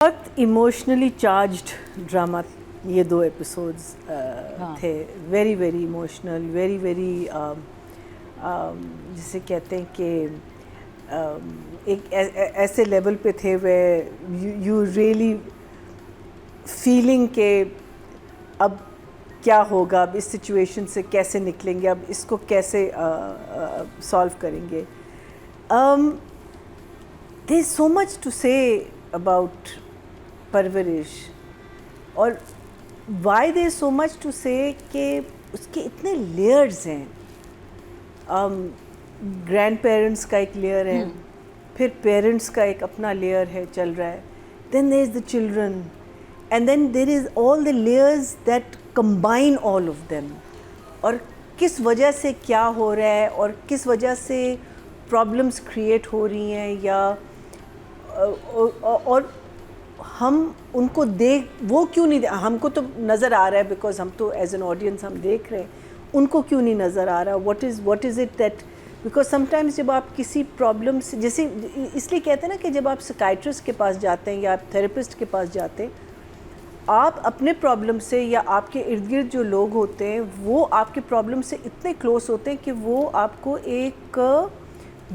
بہت emotionally charged drama یہ 2 episodes تھے. Very very emotional, very very جسے کہتے ہیں کہ ایک ایسے لیول پہ تھے وے یو ریئلی فیلنگ کہ اب کیا ہوگا, اب اس سچویشن سے کیسے نکلیں گے, اب اس کو کیسے سالو کریں گے. دیر از سو مچ ٹو سے اباؤٹ پرورش, اور why there is so much to سے کہ اس کے اتنے لیئرز ہیں. گرینڈ پیرنٹس کا ایک لیئر ہے, پھر پیرنٹس کا ایک اپنا لیئر ہے چل رہا ہے, then there is the children, and then there is all the layers that combine all of them, اور کس وجہ سے کیا ہو رہا ہے اور کس وجہ سے پرابلمس کریٹ ہو رہی ہیں, یا اور ہم ان کو وہ کیوں نہیں, ہم کو تو نظر آ رہا ہے بیکاز ہم تو ایز این آڈینس ہم دیکھ رہے ہیں, ان کو کیوں نہیں نظر آ رہا. What is it that, because some times جب آپ کسی پرابلم سے, جیسے اس لیے کہتے ہیں نا کہ جب آپ سکائٹرسٹ کے پاس جاتے ہیں یا آپ تھراپسٹ کے پاس جاتے ہیں, آپ اپنے پرابلم سے یا آپ کے ارد گرد جو لوگ ہوتے ہیں وہ آپ کے پرابلم سے اتنے کلوز ہوتے ہیں کہ وہ آپ کو ایک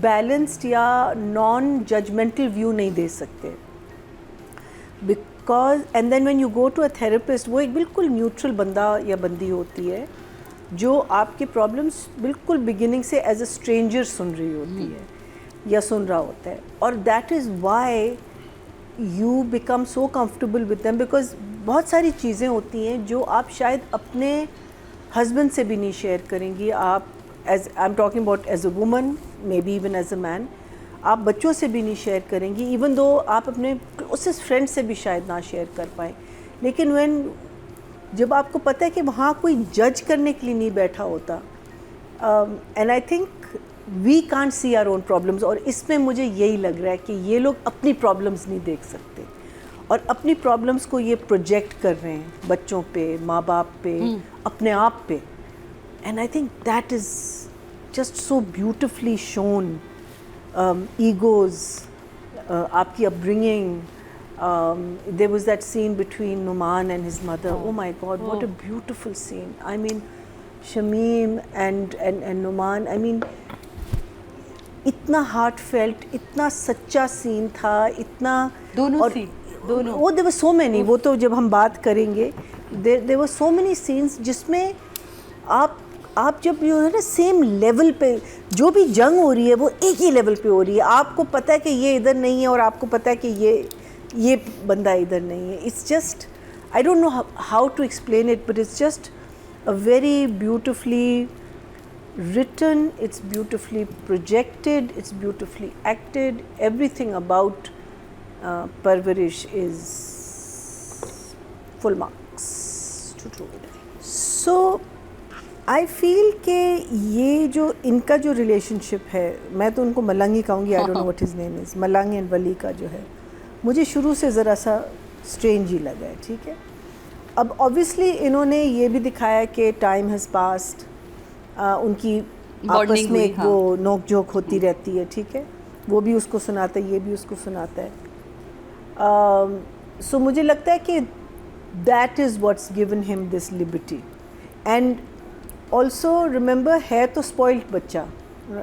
بیلنسڈ یا نان ججمنٹل ویو نہیں دے سکتے. Because and then when you go to a therapist, وہ ایک بالکل نیوٹرل بندہ یا بندی ہوتی ہے جو آپ کے پرابلمس بالکل بگننگ سے ایز اے اسٹرینجر سن رہی ہوتی ہے یا سن رہا ہوتا ہے, اور that is why you become so comfortable with them, because بہت ساری چیزیں ہوتی ہیں جو آپ شاید اپنے ہسبینڈ سے بھی نہیں شیئر کریں گی. آپ as I am talking about as a woman, may be even as a man, آپ بچوں سے بھی نہیں شیئر کریں گی, ایون دو آپ اپنے کلوزسٹ فرینڈ سے بھی شاید نہ شیئر کر پائیں. لیکن جب آپ کو پتہ ہے کہ وہاں کوئی جج کرنے کے لیے نہیں بیٹھا ہوتا, and I think we can't see our own problems, اور اس میں مجھے یہی لگ رہا ہے کہ یہ لوگ اپنی پرابلمز نہیں دیکھ سکتے اور اپنی پرابلمز کو یہ پروجیکٹ کر رہے ہیں بچوں پہ, ماں باپ پہ, اپنے آپ پہ. And I think that is just so beautifully shown. Egos, آپ کی upbringing, there was that scene between Numan and his mother. Oh my God, what a beautiful scene. I mean, Shamim and Numan, I mean, اتنا heart felt, اتنا سچا سین تھا, اتنا دونوں. وہ there were so many, وہ تو جب ہم بات کریں گے, there were so many scenes جس میں آپ جب جو ہے نا سیم لیول پہ جو بھی جنگ ہو رہی ہے وہ ایک ہی لیول پہ ہو رہی ہے. آپ کو پتہ ہے کہ یہ ادھر نہیں ہے اور آپ کو پتہ ہے کہ یہ بندہ ادھر نہیں ہے. It's just, I don't know how to explain it, but it's just a very beautifully written, it's beautifully projected, it's beautifully acted. Everything about Parvarish is full marks to true. So I feel کہ یہ جو ان کا جو relation شپ ہے, میں تو ان کو ملنگی کہوں گی, I don't know what his name is, ملنگ اینڈ ولی کا جو ہے, مجھے شروع سے ذرا سا اسٹرینج ہی لگا ہے. ٹھیک ہے, اب obviously انہوں نے یہ بھی دکھایا کہ ٹائم ہیز پاسڈ, ان کی آپس میں ایک وہ نوک جھوک ہوتی رہتی ہے. ٹھیک ہے, وہ بھی اس کو سناتا ہے, یہ بھی اس کو سناتا ہے. سو مجھے لگتا ہے کہ that is what's given him this Liberty. And also remember, ہے تو اسپوائلڈ بچہ,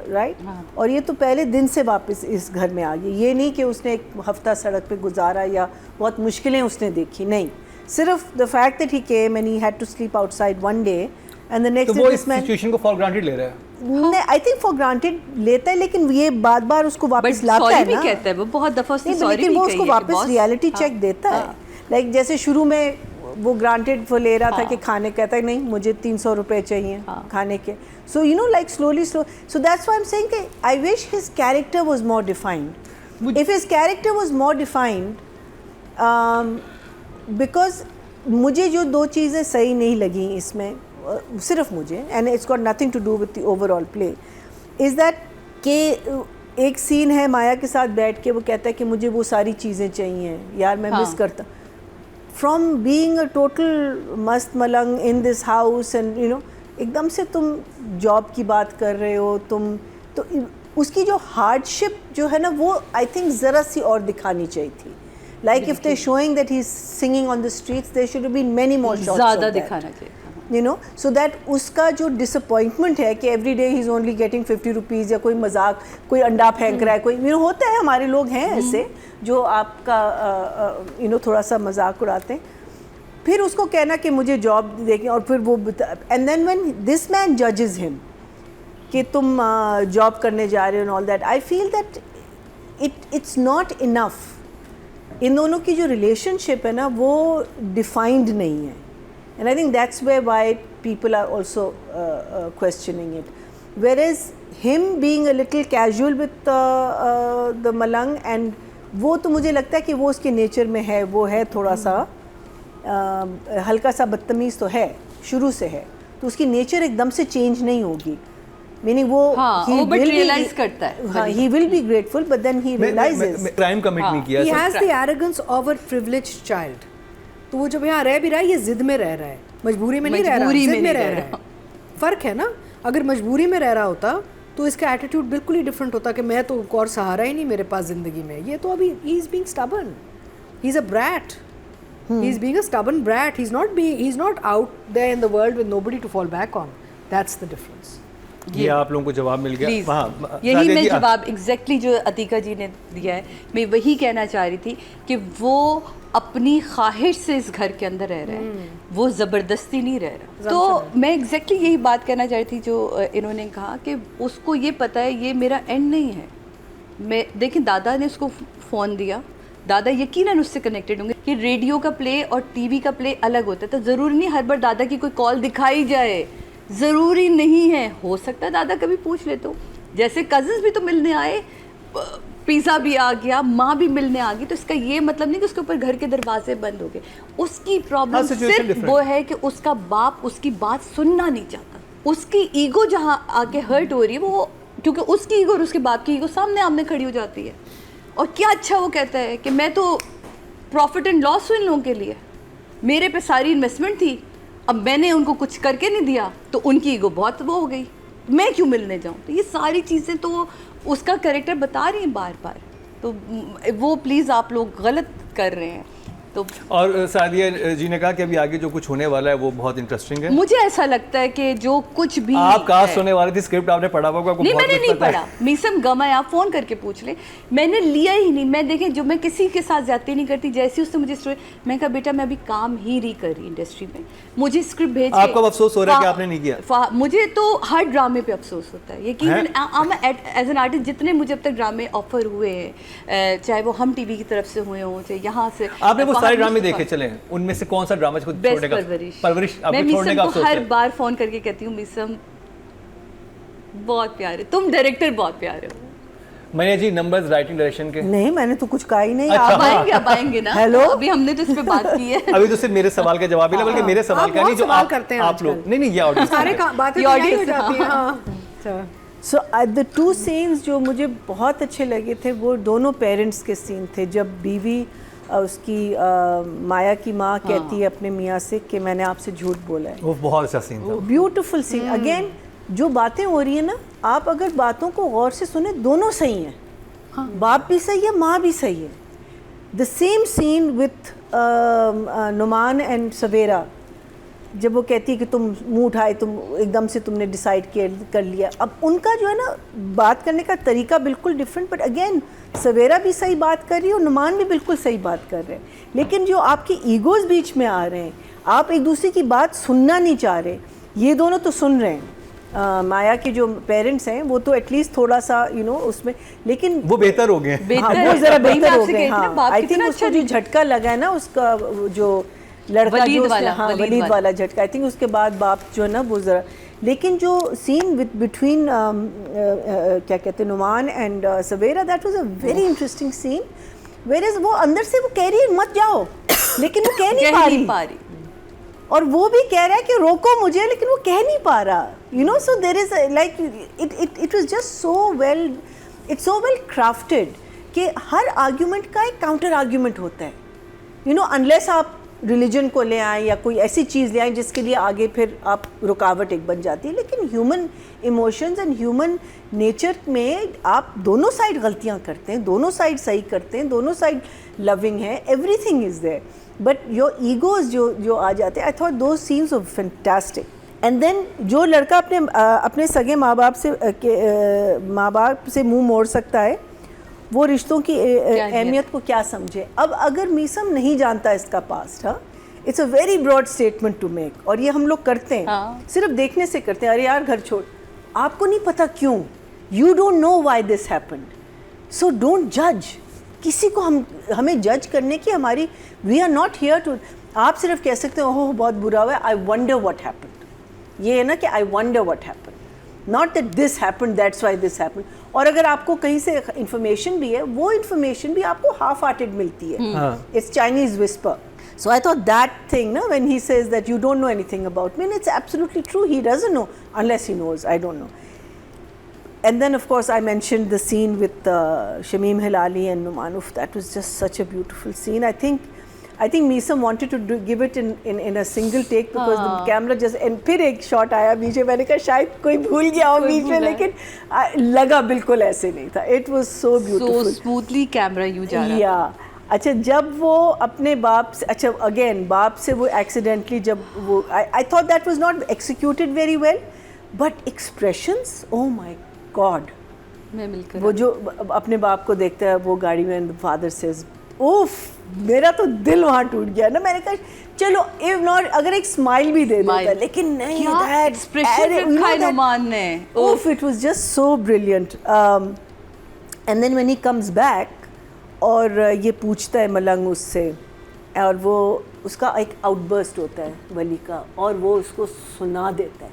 رائٹ, اور یہ تو پہلے دن سے واپس اس گھر میں آ گئی. یہ نہیں کہ اس نے ایک ہفتہ سڑک پہ گزارا یا بہت مشکلیں اس نے دیکھی, نہیں, صرف the fact that he came and he had to sleep outside one day and the next day this man situation کو فار گرانٹیڈ لے رہا ہے. نہیں, آئی تھنک فار گرانٹیڈ لیتا ہے, لیکن یہ بار بار اس کو واپس لاتا ہے نا, کہتا ہے وہ بہت دفعہ, لیکن وہ اس کو واپس ریالٹی چیک دیتا ہے. لائک جیسے شروع میں وہ گرانٹیڈ وہ لے رہا تھا کہ کھانے, کہتا ہے نہیں مجھے 300 روپے چاہیے کھانے کے. So you know like slowly so that's why I'm saying کہ I wish his character was more defined. If his character was more defined, because مجھے جو 2 چیزیں صحیح نہیں لگیں اس میں, صرف مجھے, and it's got nothing to do with the overall play, is that کہ ایک سین ہے مایا کے ساتھ بیٹھ کے وہ کہتا ہے کہ مجھے وہ ساری چیزیں چاہیے یار, میں مس کرتا فرام بینگ اے ٹوٹل مست ملنگ in this house, and you know ایک دم سے تم جاب کی بات کر رہے ہو, تم تو اس کی جو ہارڈ شپ جو ہے نا وہ آئی تھنک ذرا سی اور دکھانی چاہیے تھی. Like if they're showing that he's singing on the streets, there should have been many more shots زیادہ of that. دکھانا چاہیے. You know, so that uska jo disappointment hai ki every day he's only getting 50 rupees ya koi mazak, koi anda phenk raha hai, koi you know hota hai, hamare log hain aise jo aapka you know thoda sa mazak udate hain. پھر اس کو کہنا کہ مجھے job دیکھیں, اور پھر وہ and then when this مین ججز ہم کہ تم جاب کرنے جا رہے ہو and all that, I feel that it's not enough. ان دونوں کی جو ریلیشن شپ ہے نا وہ ڈیفائنڈ نہیں ہے, and I think that's way why people are also questioning it. Where is ہم being a little casual with the malang, and وہ تو مجھے لگتا ہے کہ وہ اس کے نیچر میں ہے, وہ ہے تھوڑا سا ہلکا سا بدتمیز تو ہے, شروع سے ہے, تو اس کی نیچر ایک دم سے چینج نہیں ہوگی. میننگ وہ ریئلائز کرتا ہے, ہاں he will be grateful but then he realises crime commit نہیں کیا. He has the arrogance of a privileged child. تو وہ جب یہاں رہ بھی رہا ہے یہ ضد میں رہ رہا ہے, مجبوری میں نہیں رہ رہا, ضد میں رہ رہا ہے. فرق ہے نا, اگر مجبوری میں رہ رہا ہوتا تو اس کا ایٹیٹیوڈ بالکل ہی ڈفرینٹ ہوتا کہ میں تو اور سہارا ہی نہیں میرے پاس زندگی میں. یہ تو ابھی ہی is being stubborn, he is a brat. He is being a stubborn brat. He's not out there in the world with nobody to fall back on. That's the difference. یہ آپ لوگوں کو جواب مل گیا. یہی میں جواب ایگزیکٹلی جو عتیقہ جی نے دیا ہے, میں وہی کہنا چاہ رہی تھی کہ وہ اپنی خواہش سے اس گھر کے اندر رہ رہا ہے, وہ زبردستی نہیں رہ رہا. تو میں ایگزیکٹلی یہی بات کہنا چاہ رہی تھی جو انہوں نے کہا کہ اس کو یہ پتہ ہے یہ میرا اینڈ نہیں ہے. میں دیکھیں دادا نے اس کو فون دیا, دادا یقیناً اس سے کنیکٹڈ ہوں گے کہ ریڈیو کا پلے اور ٹی وی کا پلے الگ ہوتا ہے, تو ضروری نہیں ہر بار دادا کی کوئی کال دکھائی جائے, ضروری نہیں ہے. ہو سکتا ہے دادا کبھی پوچھ لیتا ہوں, جیسے کزنس بھی تو ملنے آئے, پیزا بھی آ گیا, ماں بھی ملنے آ گئی, تو اس کا یہ مطلب نہیں کہ اس کے اوپر گھر کے دروازے بند ہو گئے. اس کی پرابلم صرف وہ ہے کہ اس کا باپ اس کی بات سننا نہیں چاہتا. اس کی ایگو جہاں آ کے ہرٹ ہو رہی ہے, وہ کیونکہ اس کی ایگو اور اس کے باپ کی ایگو سامنے آمنے کھڑی ہو جاتی ہے. اور کیا اچھا وہ کہتا ہے کہ میں تو پروفٹ اینڈ لاس ہوں ان لوگوں کے لیے, میرے پہ ساری انویسٹمنٹ تھی, اب میں نے ان کو کچھ کر کے نہیں دیا تو ان کی ایگو بہت وہ ہو گئی, میں کیوں ملنے جاؤں. تو یہ ساری چیزیں تو اس کا کریکٹر بتا رہی ہیں بار بار, تو وہ پلیز آپ لوگ غلط کر رہے ہیں. تو اور سعدیہ جی نے کہا کہ ابھی آگے جو کچھ ہونے والا ہے وہ بہت انٹرسٹنگ ہے. مجھے ایسا لگتا ہے کہ جو کچھ بھی آپ کاسٹ ہونے والی تھی, اسکرپٹ آپ نے پڑھا ہوگا. نہیں میں نے نہیں پڑھا, میسم گما ہے, آپ فون کر کے پوچھ لیں, میں نے لیا ہی نہیں. میں دیکھیں جو میں کسی کے ساتھ زیادتی نہیں کرتی, جیسی اس نے مجھے اسٹوری, میں کہا بیٹا میں ابھی کام ہی نہیں کر رہی انڈسٹری میں, مجھے اسکرپٹ بھیج. آپ کو افسوس ہو رہا ہے کہ آپ نے نہیں کیا؟ مجھے تو ہر ڈرامے پہ افسوس ہوتا ہے یقیناً. ایز این آرٹسٹ جتنے مجھے اب تک ڈرامے آفر ہوئے ہیں, چاہے وہ ہم ٹی وی کی طرف سے ہوئے ہوں, چاہے یہاں سے, آپ نے وہ سارے ڈرامے دیکھے, چلیں ان میں سے کون سا ڈرامہ چھوڑنے کا پرورش آپ کو چھوڑنے کا افسوس ہے؟ ہر بار فون کر کے کہتی ہوں میسم بہت پیارے, تم ڈائریکٹر بہت پیارے ہو. میں جی نمبرز رائٹنگ ڈائریکشن کے نہیں, میں نے تو کچھ کہا ہی نہیں. آپ آئیں گے نا, ابھی ہم نے تو اس پہ بات کی ہے. ابھی تو صرف میرے سوال کا جواب ہی نہیں, بلکہ میرے سوال کا نہیں جو آپ لوگ نہیں یہ آڈینس سارے باتیں ہو جاتی ہیں. سو the two scenes جو مجھے بہت اچھے لگے تھے وہ دونوں پیرنٹس کے سین تھے, جب بیوی اس کی مایا کی ماں کہتی ہے اپنے میاں سے کہ میں نے آپ سے جھوٹ بولا ہے. وہ بہت اچھا سین تھا, بیوٹیفل سین. اگین جو باتیں ہو رہی ہیں نا, آپ اگر باتوں کو غور سے سنیں دونوں صحیح ہیں, باپ بھی صحیح ہے, ماں بھی صحیح ہے. The same scene with Noman and Savera, جب وہ کہتی ہے کہ تم منہ اٹھائے, تم ایک دم سے تم نے ڈیسائیڈ کر لیا. اب ان کا جو ہے نا بات کرنے کا طریقہ بالکل ڈفرینٹ, بٹ اگین سویرا بھی صحیح بات کر رہی ہے اور نعمان بھی بالکل صحیح بات کر رہے ہیں. لیکن جو آپ کے ایگوز بیچ میں آ رہے ہیں, آپ ایک دوسرے کی بات سننا نہیں چاہ رہے. یہ دونوں تو سن رہے ہیں, مایا کے جو پیرنٹس ہیں وہ تو ایٹ لیسٹ تھوڑا سا اس میں, لیکن وہ بہتر ہو گئے, وہ ذرا بہتر ہو گئے. ہاں آئی تھنک اس کو جو جھٹکا لگا ہے نا اس کا, جو لڑکا جو ولید والا جھٹکا, آئی تھنک اس کے بعد باپ جو ہے نا وہ ذرا. لیکن جو سین بٹوین کیا کہتے ہیں Noman and Savera, that was a very interesting scene. Where is وہ اندر سے وہ کہہ رہی ہے مت جاؤ, لیکن وہ کہہ نہیں پا رہی, اور وہ بھی کہہ رہا ہے کہ روکو مجھے, لیکن وہ کہہ نہیں پا رہا. So there is like it was just so well, it's so well crafted کہ ہر آرگیومنٹ کا ایک کاؤنٹر آرگیومنٹ ہوتا ہے. انلیس آپ ریلیجن کو لے آئیں یا کوئی ایسی چیز لے آئیں جس کے لیے آگے پھر آپ رکاوٹ ایک بن جاتی ہے. لیکن human emotions and human nature میں آپ دونوں سائڈ غلطیاں کرتے ہیں, دونوں سائڈ صحیح کرتے ہیں, دونوں سائڈ لونگ ہیں, everything is there, but your egos جو آ جاتے ہیں, I thought those scenes are fantastic. And then جو لڑکا اپنے سگے ماں باپ سے منہ موڑ سکتا ہے وہ رشتوں کی اہمیت کو کیا سمجھے. اب اگر میسم نہیں جانتا اس کا پاسٹ, ہاں it's a very broad statement to make, اور یہ ہم لوگ کرتے ہیں صرف دیکھنے سے کرتے ہیں, ارے یار گھر چھوڑ, آپ کو نہیں پتا کیوں, you don't know why this happened, so don't جج. کسی کو ہمیں جج کرنے کی ہماری we are not here to. آپ صرف کہہ سکتے ہیں اوہ بہت برا ہوا ہے, آئی ونڈر واٹ ہیپنڈ. یہ ہے نا کہ I wonder what happened, not that this happened that's why this happened. اور اگر آپ کو کہیں سے انفارمیشن بھی ہے, وہ انفارمیشن بھی آپ کو ہاف ہارٹیڈ ملتی ہے. It's Chinese whisper. So I thought that thing, no, when he says that you don't know anything about me, and it's absolutely true. He doesn't know unless he knows. I don't know. And then of course I mentioned the scene with Shamim Hilali and Numanuf. That was just such a beautiful scene. I think Meesam wanted to give it in a single take because the camera just, and پھر ایک shot آیا بیچ میں, میں نے کہا شاید کوئی بھول گیا ہو بیچ میں, لیکن لگا بالکل ایسے نہیں تھا. It was so beautiful. So smoothly camera یوں جا رہا. Yeah. اچھا جب وہ اپنے باپ سے, اچھا اگین باپ سے وہ ایکسیڈنٹلی جب وہ, I thought that was not executed very well, but expressions, oh my God. میں مل کر وہ جو اپنے باپ کو دیکھتا ہے وہ گاڑی میں, فادر سیز, اوف, میرا تو دل وہاں ٹوٹ گیا نا. میں نے کہا چلو if not اگر ایک اسمائل بھی دے دیتا, لیکن نہیں, that ایکسپریشن رکھا ہے نعمان نے, اوف, it was just so brilliant. And then when he comes back اور یہ پوچھتا ہے ملنگ اس سے, اور وہ اس کا ایک آؤٹ برسٹ ہوتا ہے ولی کا, اور وہ اس کو سنا دیتا ہے.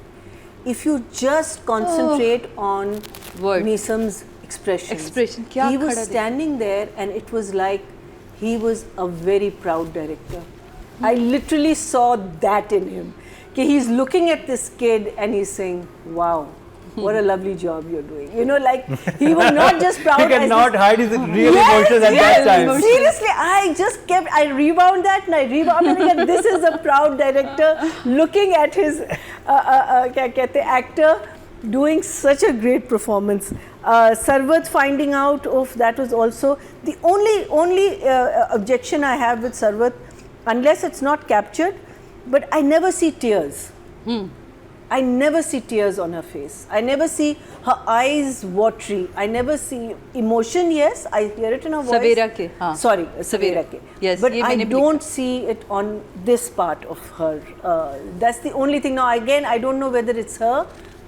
If you just concentrate on Meesam's expression, he was standing there and it was like he was a very proud director. I literally saw that in him, کہ he is looking at this kid and he is saying, wow, what a lovely job you're doing. You know, like he was not just proud. He cannot hide his real emotions at that time. Seriously, I rewound that and I rewound it. This is a proud director looking at his kya kehte actor doing such a great performance. Sarwat finding out of that was also the only objection I have with Sarwat, unless it's not captured, but I never see tears. I never see tears on her face. I never see her eyes watery. I never see emotion. Yes, I hear it in her voice. Savera ke, sorry, Savera ke. Yes, but I don't see it on this part of her. That's the only thing. Now again, I don't know whether it's her.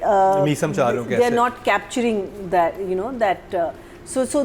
they are not capturing that, you know, that. So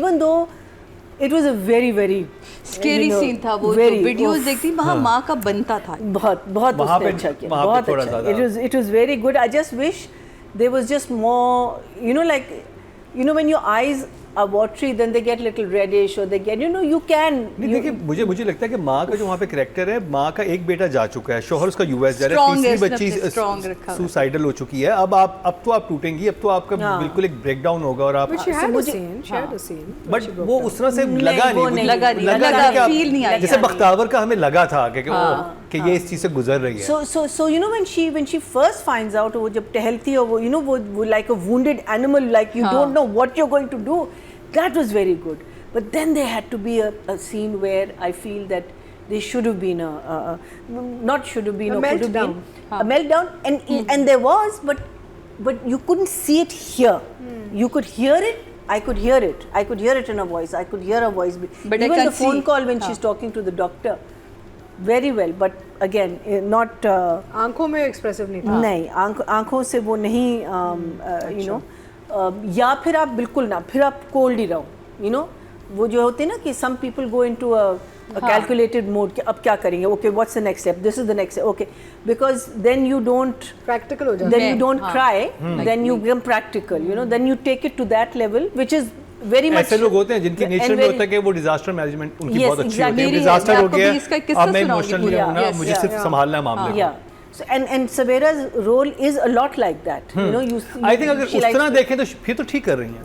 even though it was a very scary scene تھا, وہ videos دیکھتی وہاں ماں کا بنتا تھا, بہت اچھا کیا, بہت اچھا. It was very good. I just wish there was just more, you know, like, you know, when your eyes are watery, then they get little reddish, or they get, you know, you can. دیکھیے مجھے لگتا ہے کہ ماں کا جو وہاں پہ کریکٹر ہے, ماں کا ایک بیٹا جا چکا ہے, شوہر اس کا US جا رہا ہے, تیسری بچی سوسائڈل ہو چکی ہے, اب تو آپ ٹوٹیں گی, اب تو آپ کا بالکل ایک بریک ڈاؤن ہوگا. اور آپ بٹ وہ اس طرح سے لگا نہیں, جیسے بختاور کا ہمیں لگا تھا کہ یہ اس چیز سے گزر رہی ہے. So you know, when she first finds out, وہ جب ٹہلتی ہے, وہ you know, وہ like a wounded animal, like you don't know what you're going to do. That was very good. But then there had to be a scene where I feel that there should have been not should have been, could have been a meltdown, and there was, but you couldn't see it here. You could hear it. I could hear it in her voice. I could hear her voice. But even the phone call when she's talking to the doctor, very well. But again, not آنکھوں میں expressive نہیں تھا. نہیں, آنکھوں سے وہ نہیں, you know. یا پھر آپ بالکل نہ, پھر آپ کولڈ ہی رہو, یو نو. وہ جو ہوتے ہیں نا کہ some people go into calculated mode, کہ اب کیا کریں گے, okay what's the next step, this is the next, okay, because then you don't practical ہو جاتا, then you don't cry, then you become practical, you know, then you take it to that level which is very much. ایسے لوگ ہوتے ہیں جن کی nature میں ہوتا ہے کہ وہ ڈیزاسٹر مینجمنٹ ان کی بہت اچھی ہوتی ہے. ڈیزاسٹر ہو گیا, اب میں ایموشنل نہیں ہونا, مجھے صرف سنبھالنا ہے معاملے. So, and Savera's role is a lot like that. You know, you I think اگر اس طرح دیکھیں تو پھر تو ٹھیک کر رہی ہیں.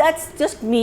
that's just me,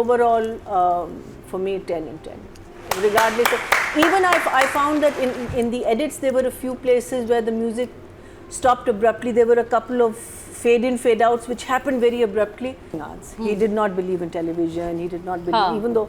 Overall, for me, 10 in 10. Regardless of, even I found that in the edits there were a few places where the music stopped abruptly. There were a couple of fade in, fade outs which happened very abruptly. He did not believe in television. He did not believe, even though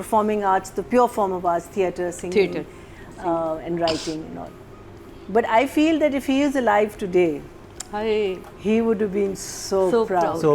performing arts, the pure form of arts, theatre, singing, and writing and all. But I feel that if he is alive today, he would have been so proud. So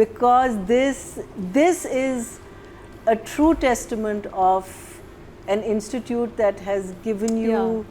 Because this is a true testament of an institute that has given you